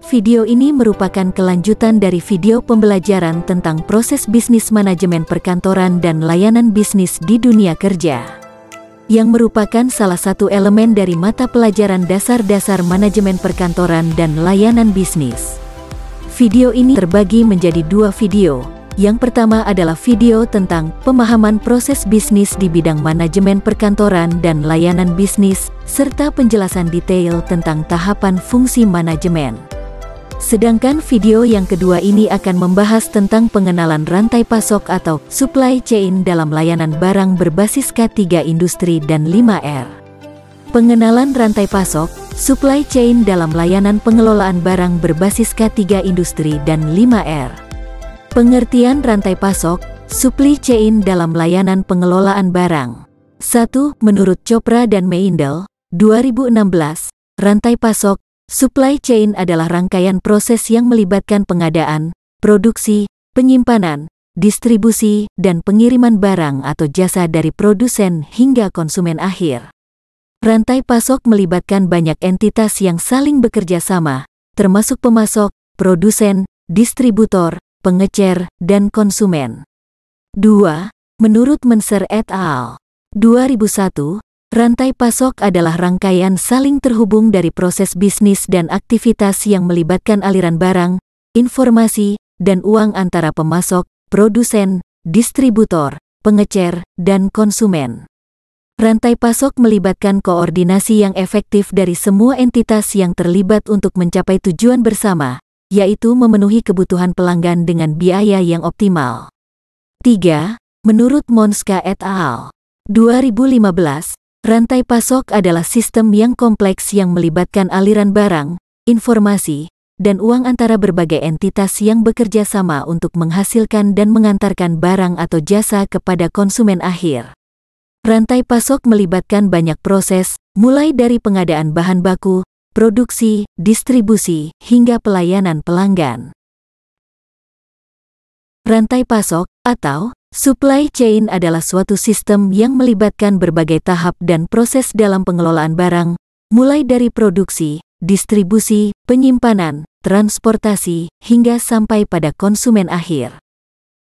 Video ini merupakan kelanjutan dari video pembelajaran tentang proses bisnis manajemen perkantoran dan layanan bisnis di dunia kerja, yang merupakan salah satu elemen dari mata pelajaran dasar-dasar manajemen perkantoran dan layanan bisnis. Video ini terbagi menjadi dua video. Yang pertama adalah video tentang pemahaman proses bisnis di bidang manajemen perkantoran dan layanan bisnis, serta penjelasan detail tentang tahapan fungsi manajemen. Sedangkan video yang kedua ini akan membahas tentang pengenalan rantai pasok atau supply chain dalam layanan barang berbasis K3 industri dan 5R. Pengenalan rantai pasok, supply chain dalam layanan pengelolaan barang berbasis K3 industri dan 5R. Pengertian rantai pasok, supply chain dalam layanan pengelolaan barang. 1. Menurut Chopra dan Meindl, 2016, rantai pasok, supply chain adalah rangkaian proses yang melibatkan pengadaan, produksi, penyimpanan, distribusi, dan pengiriman barang atau jasa dari produsen hingga konsumen akhir. Rantai pasok melibatkan banyak entitas yang saling bekerja sama, termasuk pemasok, produsen, distributor, pengecer, dan konsumen. 2. Menurut Menser et al. 2001, rantai pasok adalah rangkaian saling terhubung dari proses bisnis dan aktivitas yang melibatkan aliran barang, informasi, dan uang antara pemasok, produsen, distributor, pengecer, dan konsumen. Rantai pasok melibatkan koordinasi yang efektif dari semua entitas yang terlibat untuk mencapai tujuan bersama, yaitu memenuhi kebutuhan pelanggan dengan biaya yang optimal. 3. Menurut Monska et al. 2015, rantai pasok adalah sistem yang kompleks yang melibatkan aliran barang, informasi, dan uang antara berbagai entitas yang bekerja sama untuk menghasilkan dan mengantarkan barang atau jasa kepada konsumen akhir. Rantai pasok melibatkan banyak proses, mulai dari pengadaan bahan baku, produksi, distribusi, hingga pelayanan pelanggan. Rantai pasok, atau supply chain adalah suatu sistem yang melibatkan berbagai tahap dan proses dalam pengelolaan barang, mulai dari produksi, distribusi, penyimpanan, transportasi, hingga sampai pada konsumen akhir.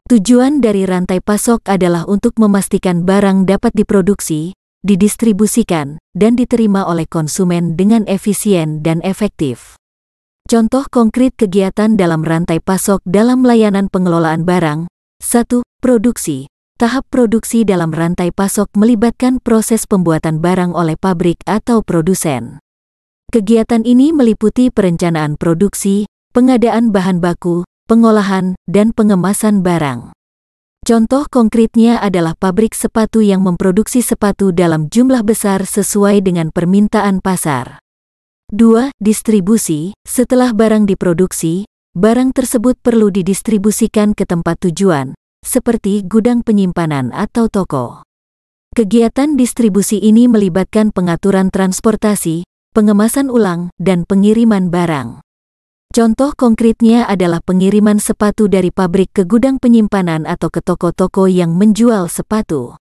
Tujuan dari rantai pasok adalah untuk memastikan barang dapat diproduksi, didistribusikan, dan diterima oleh konsumen dengan efisien dan efektif. Contoh konkret kegiatan dalam rantai pasok dalam layanan pengelolaan barang. 1. Produksi. Tahap produksi dalam rantai pasok melibatkan proses pembuatan barang oleh pabrik atau produsen. Kegiatan ini meliputi perencanaan produksi, pengadaan bahan baku, pengolahan, dan pengemasan barang. Contoh konkretnya adalah pabrik sepatu yang memproduksi sepatu dalam jumlah besar sesuai dengan permintaan pasar. 2. Distribusi. Setelah barang diproduksi, barang tersebut perlu didistribusikan ke tempat tujuan, seperti gudang penyimpanan atau toko. Kegiatan distribusi ini melibatkan pengaturan transportasi, pengemasan ulang, dan pengiriman barang. Contoh konkretnya adalah pengiriman sepatu dari pabrik ke gudang penyimpanan atau ke toko-toko yang menjual sepatu.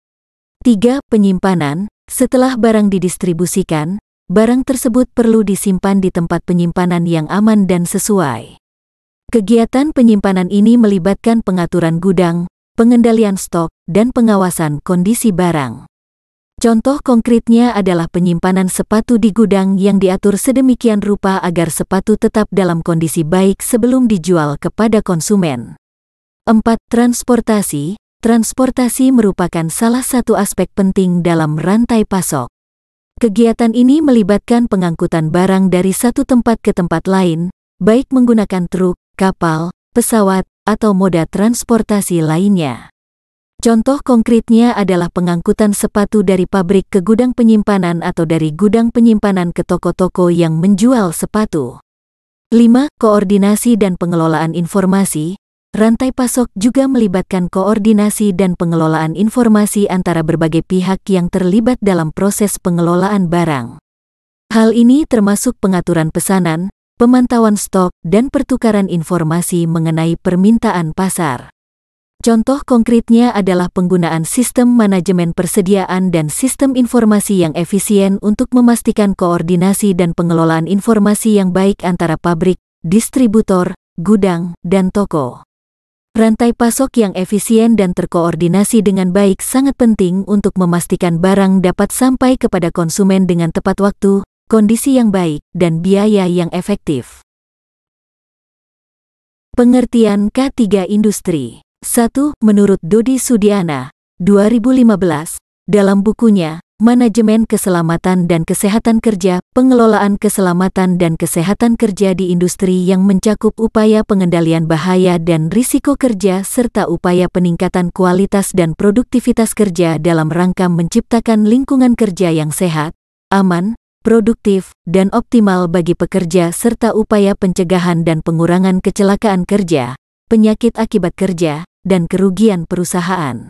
3. Penyimpanan. Setelah barang didistribusikan, barang tersebut perlu disimpan di tempat penyimpanan yang aman dan sesuai. Kegiatan penyimpanan ini melibatkan pengaturan gudang, pengendalian stok, dan pengawasan kondisi barang. Contoh konkretnya adalah penyimpanan sepatu di gudang yang diatur sedemikian rupa agar sepatu tetap dalam kondisi baik sebelum dijual kepada konsumen. 4. Transportasi. Transportasi merupakan salah satu aspek penting dalam rantai pasok. Kegiatan ini melibatkan pengangkutan barang dari satu tempat ke tempat lain, baik menggunakan truk, kapal, pesawat, atau moda transportasi lainnya. Contoh konkretnya adalah pengangkutan sepatu dari pabrik ke gudang penyimpanan atau dari gudang penyimpanan ke toko-toko yang menjual sepatu. 5. Koordinasi dan pengelolaan informasi. Rantai pasok juga melibatkan koordinasi dan pengelolaan informasi antara berbagai pihak yang terlibat dalam proses pengelolaan barang. Hal ini termasuk pengaturan pesanan, pemantauan stok, dan pertukaran informasi mengenai permintaan pasar. Contoh konkretnya adalah penggunaan sistem manajemen persediaan dan sistem informasi yang efisien untuk memastikan koordinasi dan pengelolaan informasi yang baik antara pabrik, distributor, gudang, dan toko. Rantai pasok yang efisien dan terkoordinasi dengan baik sangat penting untuk memastikan barang dapat sampai kepada konsumen dengan tepat waktu, kondisi yang baik, dan biaya yang efektif. Pengertian K3 Industri. 1. Menurut Dodi Sudiana, 2015, dalam bukunya, Manajemen Keselamatan dan Kesehatan Kerja, Pengelolaan Keselamatan dan Kesehatan Kerja di Industri yang mencakup upaya pengendalian bahaya dan risiko kerja serta upaya peningkatan kualitas dan produktivitas kerja dalam rangka menciptakan lingkungan kerja yang sehat, aman, produktif, dan optimal bagi pekerja serta upaya pencegahan dan pengurangan kecelakaan kerja, penyakit akibat kerja, dan kerugian perusahaan.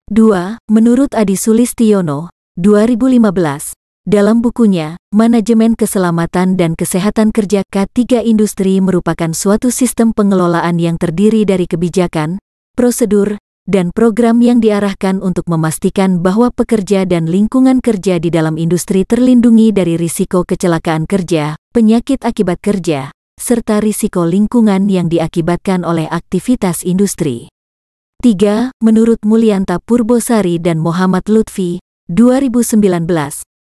2. Menurut Adi Sulistiono, 2015, dalam bukunya, Manajemen Keselamatan dan Kesehatan Kerja K3 Industri merupakan suatu sistem pengelolaan yang terdiri dari kebijakan, prosedur, dan program yang diarahkan untuk memastikan bahwa pekerja dan lingkungan kerja di dalam industri terlindungi dari risiko kecelakaan kerja, penyakit akibat kerja, serta risiko lingkungan yang diakibatkan oleh aktivitas industri. 3. Menurut Mulyanta Purbosari dan Muhammad Lutfi, 2019,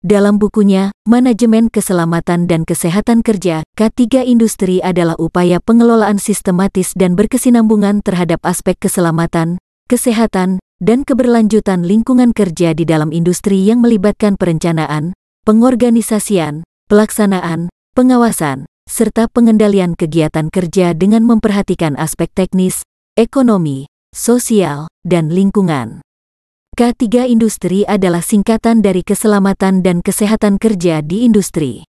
dalam bukunya, Manajemen Keselamatan dan Kesehatan Kerja, K3 Industri adalah upaya pengelolaan sistematis dan berkesinambungan terhadap aspek keselamatan, kesehatan, dan keberlanjutan lingkungan kerja di dalam industri yang melibatkan perencanaan, pengorganisasian, pelaksanaan, pengawasan, serta pengendalian kegiatan kerja dengan memperhatikan aspek teknis, ekonomi, sosial, dan lingkungan. K3 Industri adalah singkatan dari Keselamatan dan Kesehatan Kerja di Industri.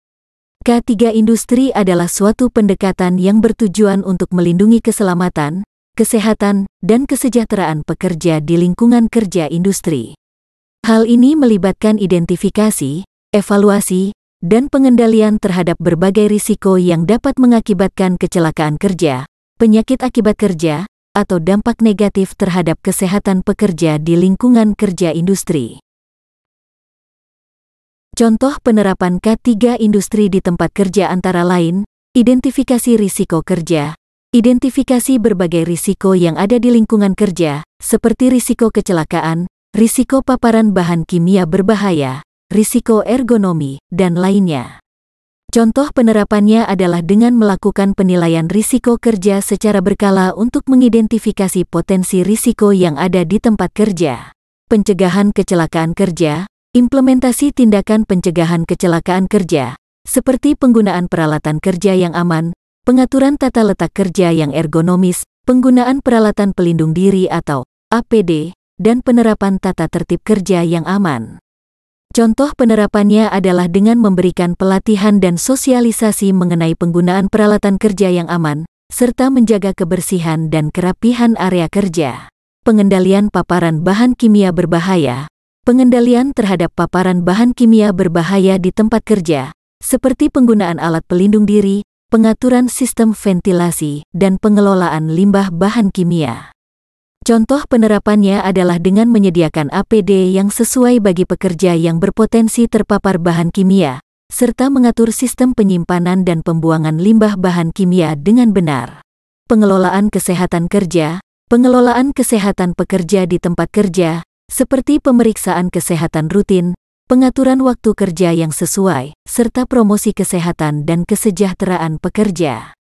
K3 Industri adalah suatu pendekatan yang bertujuan untuk melindungi keselamatan, kesehatan, dan kesejahteraan pekerja di lingkungan kerja industri. Hal ini melibatkan identifikasi, evaluasi, dan pengendalian terhadap berbagai risiko yang dapat mengakibatkan kecelakaan kerja, penyakit akibat kerja, atau dampak negatif terhadap kesehatan pekerja di lingkungan kerja industri. Contoh penerapan K3 Industri di tempat kerja antara lain, identifikasi risiko kerja, identifikasi berbagai risiko yang ada di lingkungan kerja, seperti risiko kecelakaan, risiko paparan bahan kimia berbahaya, risiko ergonomi, dan lainnya. Contoh penerapannya adalah dengan melakukan penilaian risiko kerja secara berkala untuk mengidentifikasi potensi risiko yang ada di tempat kerja. Pencegahan kecelakaan kerja, implementasi tindakan pencegahan kecelakaan kerja, seperti penggunaan peralatan kerja yang aman, pengaturan tata letak kerja yang ergonomis, penggunaan peralatan pelindung diri atau APD, dan penerapan tata tertib kerja yang aman. Contoh penerapannya adalah dengan memberikan pelatihan dan sosialisasi mengenai penggunaan peralatan kerja yang aman, serta menjaga kebersihan dan kerapihan area kerja. Pengendalian paparan bahan kimia berbahaya, pengendalian terhadap paparan bahan kimia berbahaya di tempat kerja, seperti penggunaan alat pelindung diri, pengaturan sistem ventilasi, dan pengelolaan limbah bahan kimia. Contoh penerapannya adalah dengan menyediakan APD yang sesuai bagi pekerja yang berpotensi terpapar bahan kimia, serta mengatur sistem penyimpanan dan pembuangan limbah bahan kimia dengan benar. Pengelolaan kesehatan kerja, pengelolaan kesehatan pekerja di tempat kerja, seperti pemeriksaan kesehatan rutin, pengaturan waktu kerja yang sesuai, serta promosi kesehatan dan kesejahteraan pekerja.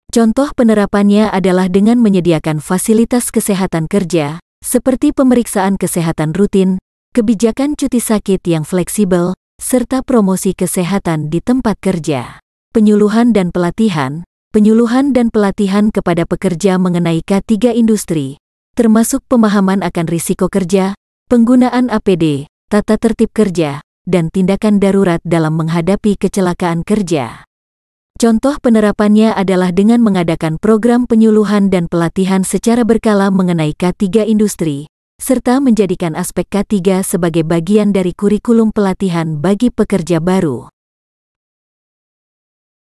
Contoh penerapannya adalah dengan menyediakan fasilitas kesehatan kerja, seperti pemeriksaan kesehatan rutin, kebijakan cuti sakit yang fleksibel, serta promosi kesehatan di tempat kerja. Penyuluhan dan pelatihan kepada pekerja mengenai K3 Industri, termasuk pemahaman akan risiko kerja, penggunaan APD, tata tertib kerja, dan tindakan darurat dalam menghadapi kecelakaan kerja. Contoh penerapannya adalah dengan mengadakan program penyuluhan dan pelatihan secara berkala mengenai K3 Industri, serta menjadikan aspek K3 sebagai bagian dari kurikulum pelatihan bagi pekerja baru.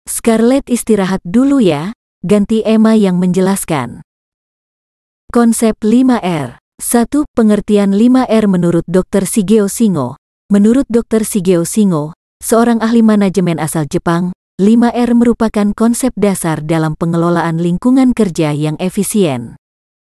Scarlett istirahat dulu ya, ganti Emma yang menjelaskan. Konsep 5R. 1. Pengertian 5R menurut Dr. Shigeo Shingo. Menurut Dr. Shigeo Shingo, seorang ahli manajemen asal Jepang, 5R merupakan konsep dasar dalam pengelolaan lingkungan kerja yang efisien.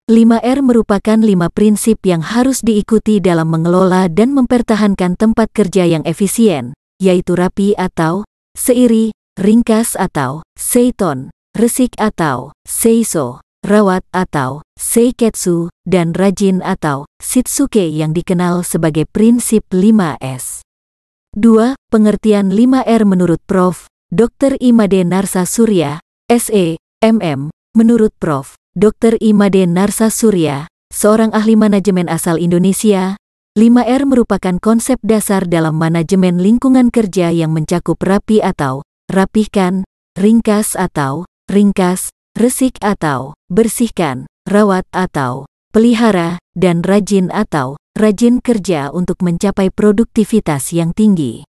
5R merupakan 5 prinsip yang harus diikuti dalam mengelola dan mempertahankan tempat kerja yang efisien, yaitu rapi atau seiri, ringkas atau seiton, resik atau seiso, rawat atau seiketsu, dan rajin atau shitsuke yang dikenal sebagai prinsip 5S. 2. Pengertian 5R menurut Prof. Dr. Imade Narsasurya, SE, MM. Menurut Prof. Dr. Imade Narsasurya, seorang ahli manajemen asal Indonesia, 5R merupakan konsep dasar dalam manajemen lingkungan kerja yang mencakup rapi atau rapihkan, ringkas atau ringkas, resik atau bersihkan, rawat atau pelihara, dan rajin atau rajin kerja untuk mencapai produktivitas yang tinggi.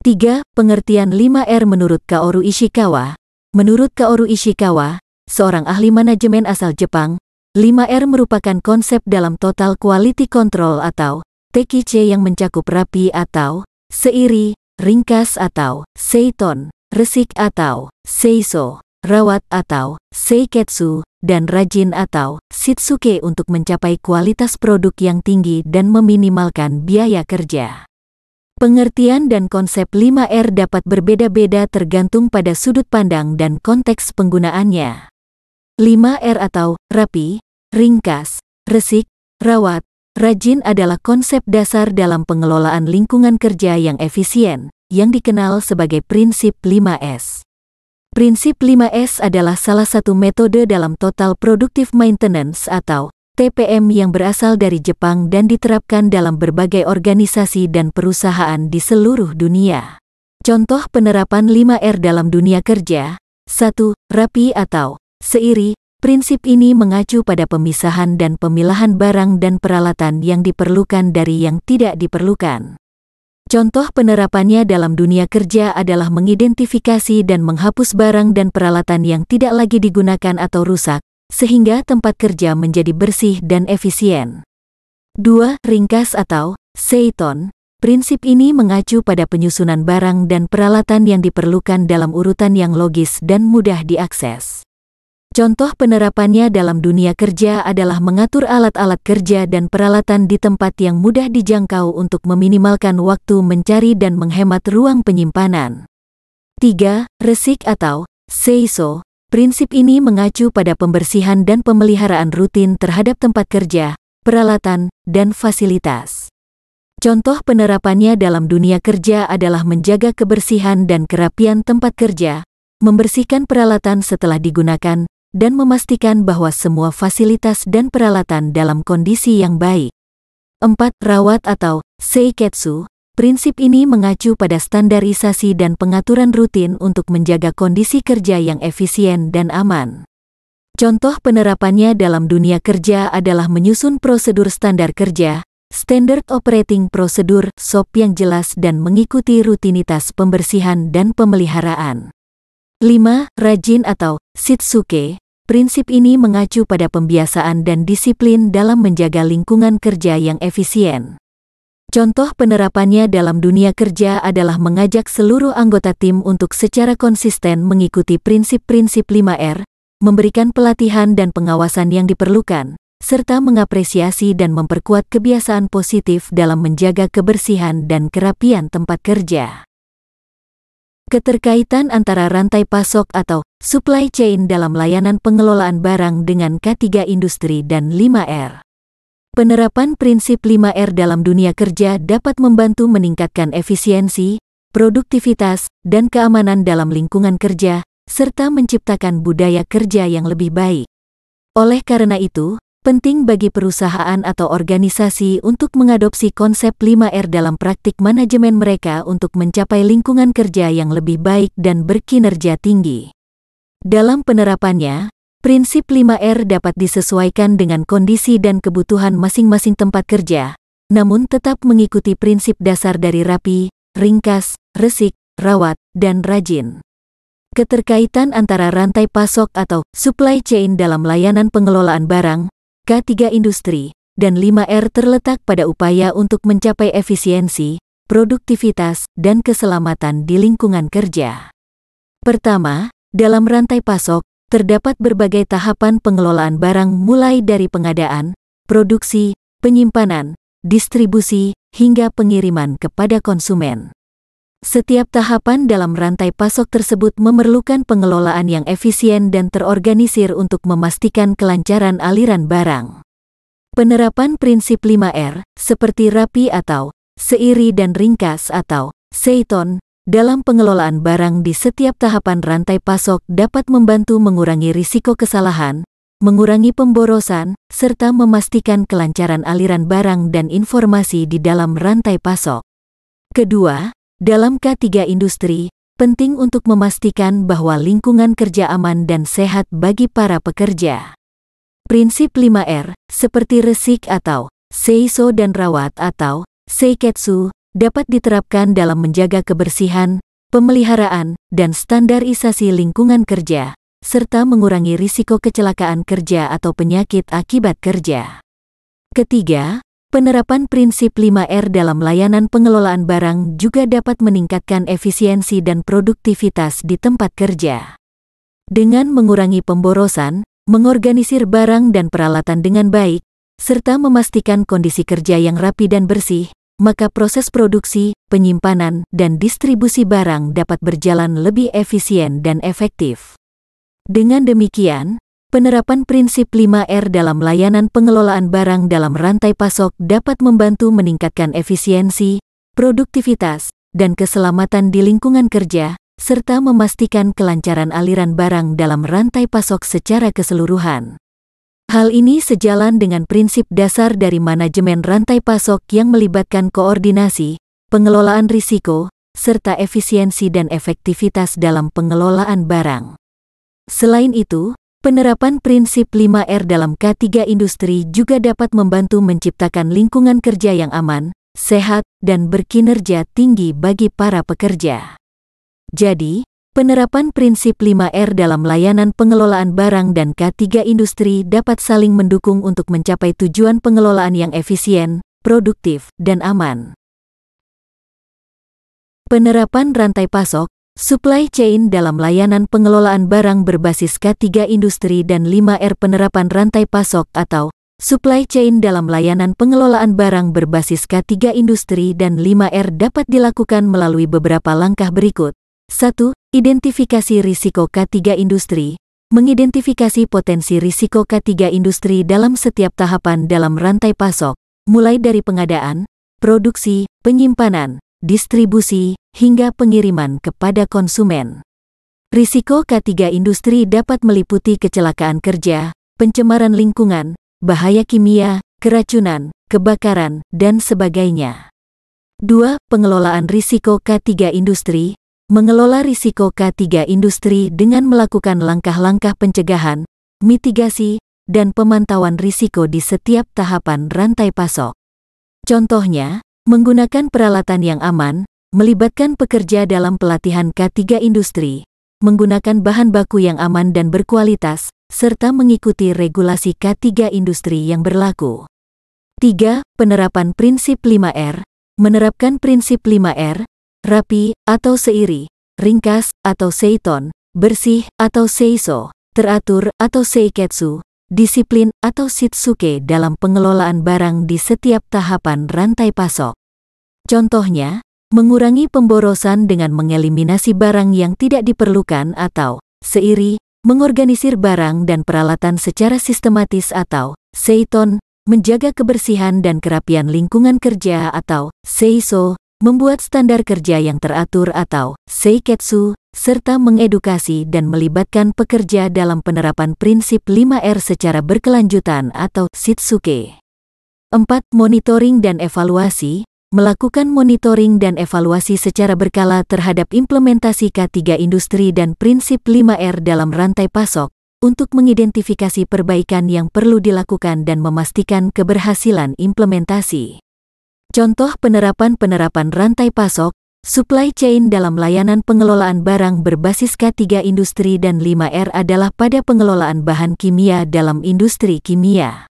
3. Pengertian 5R menurut Kaoru Ishikawa. Menurut Kaoru Ishikawa, seorang ahli manajemen asal Jepang, 5R merupakan konsep dalam Total Quality Control atau TQC yang mencakup rapi atau seiri, ringkas atau seiton, resik atau seiso, rawat atau seiketsu, dan rajin atau shitsuke untuk mencapai kualitas produk yang tinggi dan meminimalkan biaya kerja. Pengertian dan konsep 5R dapat berbeda-beda tergantung pada sudut pandang dan konteks penggunaannya. 5R atau rapi, ringkas, resik, rawat, rajin adalah konsep dasar dalam pengelolaan lingkungan kerja yang efisien, yang dikenal sebagai prinsip 5S. Prinsip 5S adalah salah satu metode dalam Total Productive Maintenance atau TPM yang berasal dari Jepang dan diterapkan dalam berbagai organisasi dan perusahaan di seluruh dunia. Contoh penerapan 5R dalam dunia kerja. 1. Rapi atau seiri. Prinsip ini mengacu pada pemisahan dan pemilahan barang dan peralatan yang diperlukan dari yang tidak diperlukan. Contoh penerapannya dalam dunia kerja adalah mengidentifikasi dan menghapus barang dan peralatan yang tidak lagi digunakan atau rusak, sehingga tempat kerja menjadi bersih dan efisien. 2. Ringkas atau seiton. Prinsip ini mengacu pada penyusunan barang dan peralatan yang diperlukan dalam urutan yang logis dan mudah diakses. Contoh penerapannya dalam dunia kerja adalah mengatur alat-alat kerja dan peralatan di tempat yang mudah dijangkau untuk meminimalkan waktu mencari dan menghemat ruang penyimpanan. 3. Resik atau seiso. Prinsip ini mengacu pada pembersihan dan pemeliharaan rutin terhadap tempat kerja, peralatan, dan fasilitas. Contoh penerapannya dalam dunia kerja adalah menjaga kebersihan dan kerapian tempat kerja, membersihkan peralatan setelah digunakan, dan memastikan bahwa semua fasilitas dan peralatan dalam kondisi yang baik. 4. Rawat atau seiketsu. Prinsip ini mengacu pada standarisasi dan pengaturan rutin untuk menjaga kondisi kerja yang efisien dan aman. Contoh penerapannya dalam dunia kerja adalah menyusun prosedur standar kerja, Standard Operating Procedure (SOP) yang jelas dan mengikuti rutinitas pembersihan dan pemeliharaan. 5. Rajin atau shitsuke. Prinsip ini mengacu pada pembiasaan dan disiplin dalam menjaga lingkungan kerja yang efisien. Contoh penerapannya dalam dunia kerja adalah mengajak seluruh anggota tim untuk secara konsisten mengikuti prinsip-prinsip 5R, memberikan pelatihan dan pengawasan yang diperlukan, serta mengapresiasi dan memperkuat kebiasaan positif dalam menjaga kebersihan dan kerapian tempat kerja. Keterkaitan antara rantai pasok atau supply chain dalam layanan pengelolaan barang dengan K3 Industri dan 5R. Penerapan prinsip 5R dalam dunia kerja dapat membantu meningkatkan efisiensi, produktivitas, dan keamanan dalam lingkungan kerja, serta menciptakan budaya kerja yang lebih baik. Oleh karena itu, penting bagi perusahaan atau organisasi untuk mengadopsi konsep 5R dalam praktik manajemen mereka untuk mencapai lingkungan kerja yang lebih baik dan berkinerja tinggi. Dalam penerapannya, prinsip 5R dapat disesuaikan dengan kondisi dan kebutuhan masing-masing tempat kerja, namun tetap mengikuti prinsip dasar dari rapi, ringkas, resik, rawat, dan rajin. Keterkaitan antara rantai pasok atau supply chain dalam layanan pengelolaan barang, K3 Industri, dan 5R terletak pada upaya untuk mencapai efisiensi, produktivitas, dan keselamatan di lingkungan kerja. Pertama, dalam rantai pasok, terdapat berbagai tahapan pengelolaan barang mulai dari pengadaan, produksi, penyimpanan, distribusi, hingga pengiriman kepada konsumen. Setiap tahapan dalam rantai pasok tersebut memerlukan pengelolaan yang efisien dan terorganisir untuk memastikan kelancaran aliran barang. Penerapan prinsip 5R, seperti rapi atau seiri dan ringkas atau seiton, dalam pengelolaan barang di setiap tahapan rantai pasok dapat membantu mengurangi risiko kesalahan, mengurangi pemborosan, serta memastikan kelancaran aliran barang dan informasi di dalam rantai pasok. Kedua, dalam K3 industri, penting untuk memastikan bahwa lingkungan kerja aman dan sehat bagi para pekerja. Prinsip 5R, seperti resik atau seiso dan rawat atau seiketsu, dapat diterapkan dalam menjaga kebersihan, pemeliharaan, dan standarisasi lingkungan kerja, serta mengurangi risiko kecelakaan kerja atau penyakit akibat kerja. Ketiga, penerapan prinsip 5R dalam layanan pengelolaan barang juga dapat meningkatkan efisiensi dan produktivitas di tempat kerja. Dengan mengurangi pemborosan, mengorganisir barang dan peralatan dengan baik, serta memastikan kondisi kerja yang rapi dan bersih, maka proses produksi, penyimpanan, dan distribusi barang dapat berjalan lebih efisien dan efektif. Dengan demikian, penerapan prinsip 5R dalam layanan pengelolaan barang dalam rantai pasok dapat membantu meningkatkan efisiensi, produktivitas, dan keselamatan di lingkungan kerja, serta memastikan kelancaran aliran barang dalam rantai pasok secara keseluruhan. Hal ini sejalan dengan prinsip dasar dari manajemen rantai pasok yang melibatkan koordinasi, pengelolaan risiko, serta efisiensi dan efektivitas dalam pengelolaan barang. Selain itu, penerapan prinsip 5R dalam K3 industri juga dapat membantu menciptakan lingkungan kerja yang aman, sehat, dan berkinerja tinggi bagi para pekerja. Jadi, penerapan prinsip 5R dalam layanan pengelolaan barang dan K3 industri dapat saling mendukung untuk mencapai tujuan pengelolaan yang efisien, produktif, dan aman. Penerapan rantai pasok, supply chain dalam layanan pengelolaan barang berbasis K3 industri dan 5R. Penerapan rantai pasok atau supply chain dalam layanan pengelolaan barang berbasis K3 industri dan 5R dapat dilakukan melalui beberapa langkah berikut. 1. Identifikasi risiko K3 industri. Mengidentifikasi potensi risiko K3 industri dalam setiap tahapan dalam rantai pasok, mulai dari pengadaan, produksi, penyimpanan, distribusi, hingga pengiriman kepada konsumen. Risiko K3 industri dapat meliputi kecelakaan kerja, pencemaran lingkungan, bahaya kimia, keracunan, kebakaran, dan sebagainya. 2. Pengelolaan risiko K3 industri. Mengelola risiko K3 industri dengan melakukan langkah-langkah pencegahan, mitigasi, dan pemantauan risiko di setiap tahapan rantai pasok. Contohnya, menggunakan peralatan yang aman, melibatkan pekerja dalam pelatihan K3 industri, menggunakan bahan baku yang aman dan berkualitas, serta mengikuti regulasi K3 industri yang berlaku. 3. Penerapan prinsip 5R. Menerapkan prinsip 5R, rapi atau seiri, ringkas atau seiton, bersih atau seiso, teratur atau seiketsu, disiplin atau shitsuke dalam pengelolaan barang di setiap tahapan rantai pasok. Contohnya, mengurangi pemborosan dengan mengeliminasi barang yang tidak diperlukan atau seiri, mengorganisir barang dan peralatan secara sistematis atau seiton, menjaga kebersihan dan kerapian lingkungan kerja atau seiso, membuat standar kerja yang teratur atau seiketsu, serta mengedukasi dan melibatkan pekerja dalam penerapan prinsip 5R secara berkelanjutan atau shitsuke. 4. Monitoring dan evaluasi. Melakukan monitoring dan evaluasi secara berkala terhadap implementasi K3 industri dan prinsip 5R dalam rantai pasok, untuk mengidentifikasi perbaikan yang perlu dilakukan dan memastikan keberhasilan implementasi. Contoh penerapan rantai pasok, supply chain dalam layanan pengelolaan barang berbasis K3 industri dan 5R adalah pada pengelolaan bahan kimia dalam industri kimia.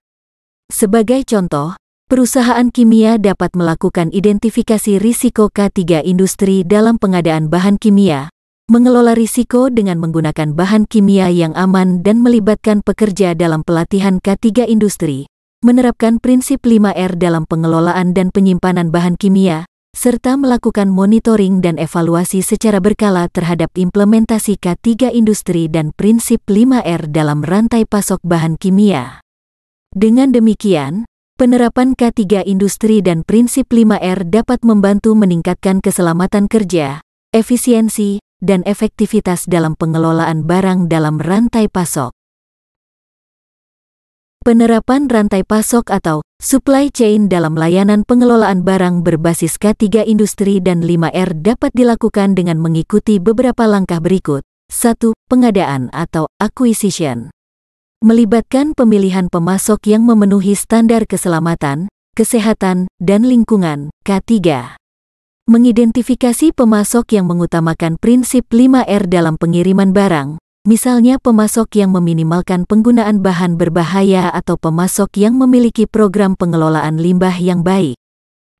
Sebagai contoh, perusahaan kimia dapat melakukan identifikasi risiko K3 industri dalam pengadaan bahan kimia, mengelola risiko dengan menggunakan bahan kimia yang aman dan melibatkan pekerja dalam pelatihan K3 industri, menerapkan prinsip 5R dalam pengelolaan dan penyimpanan bahan kimia, serta melakukan monitoring dan evaluasi secara berkala terhadap implementasi K3 industri dan prinsip 5R dalam rantai pasok bahan kimia. Dengan demikian, penerapan K3 industri dan prinsip 5R dapat membantu meningkatkan keselamatan kerja, efisiensi, dan efektivitas dalam pengelolaan barang dalam rantai pasok. Penerapan rantai pasok atau supply chain dalam layanan pengelolaan barang berbasis K3 industri dan 5R dapat dilakukan dengan mengikuti beberapa langkah berikut. 1. Pengadaan atau acquisition. Melibatkan pemilihan pemasok yang memenuhi standar keselamatan, kesehatan, dan lingkungan, K3. Mengidentifikasi pemasok yang mengutamakan prinsip 5R dalam pengiriman barang, misalnya pemasok yang meminimalkan penggunaan bahan berbahaya atau pemasok yang memiliki program pengelolaan limbah yang baik.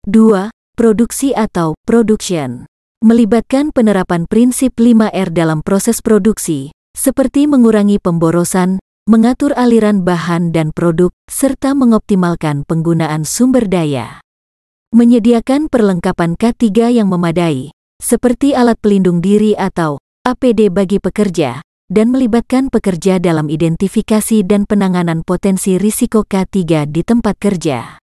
2. Produksi atau production. Melibatkan penerapan prinsip 5R dalam proses produksi, seperti mengurangi pemborosan, mengatur aliran bahan dan produk, serta mengoptimalkan penggunaan sumber daya. Menyediakan perlengkapan K3 yang memadai, seperti alat pelindung diri atau APD bagi pekerja, dan melibatkan pekerja dalam identifikasi dan penanganan potensi risiko K3 di tempat kerja.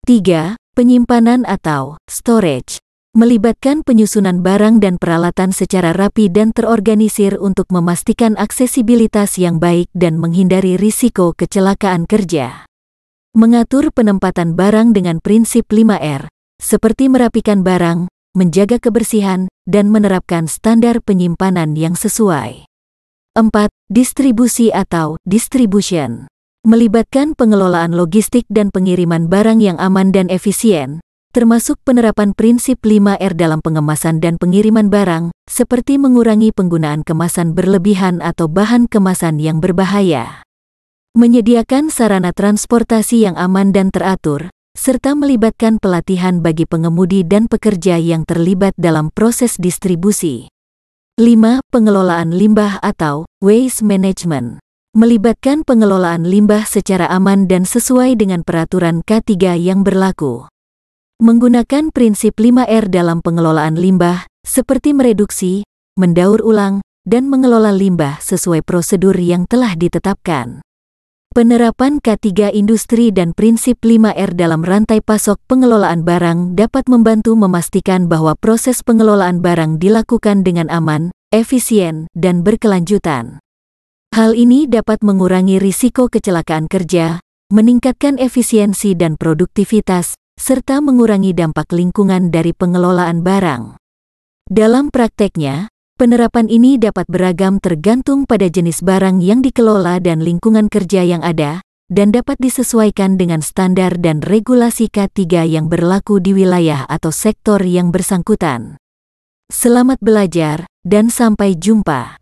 3. Penyimpanan atau storage. Melibatkan penyusunan barang dan peralatan secara rapi dan terorganisir untuk memastikan aksesibilitas yang baik dan menghindari risiko kecelakaan kerja. Mengatur penempatan barang dengan prinsip 5R, seperti merapikan barang, menjaga kebersihan, dan menerapkan standar penyimpanan yang sesuai. 4. Distribusi atau distribution. Melibatkan pengelolaan logistik dan pengiriman barang yang aman dan efisien, termasuk penerapan prinsip 5R dalam pengemasan dan pengiriman barang, seperti mengurangi penggunaan kemasan berlebihan atau bahan kemasan yang berbahaya. Menyediakan sarana transportasi yang aman dan teratur, serta melibatkan pelatihan bagi pengemudi dan pekerja yang terlibat dalam proses distribusi. 5. Pengelolaan limbah atau waste management. Melibatkan pengelolaan limbah secara aman dan sesuai dengan peraturan K3 yang berlaku. Menggunakan prinsip 5R dalam pengelolaan limbah, seperti mereduksi, mendaur ulang, dan mengelola limbah sesuai prosedur yang telah ditetapkan. Penerapan K3 industri dan prinsip 5R dalam rantai pasok pengelolaan barang dapat membantu memastikan bahwa proses pengelolaan barang dilakukan dengan aman, efisien, dan berkelanjutan. Hal ini dapat mengurangi risiko kecelakaan kerja, meningkatkan efisiensi dan produktivitas, serta mengurangi dampak lingkungan dari pengelolaan barang. Dalam prakteknya, penerapan ini dapat beragam tergantung pada jenis barang yang dikelola dan lingkungan kerja yang ada, dan dapat disesuaikan dengan standar dan regulasi K3 yang berlaku di wilayah atau sektor yang bersangkutan. Selamat belajar, dan sampai jumpa.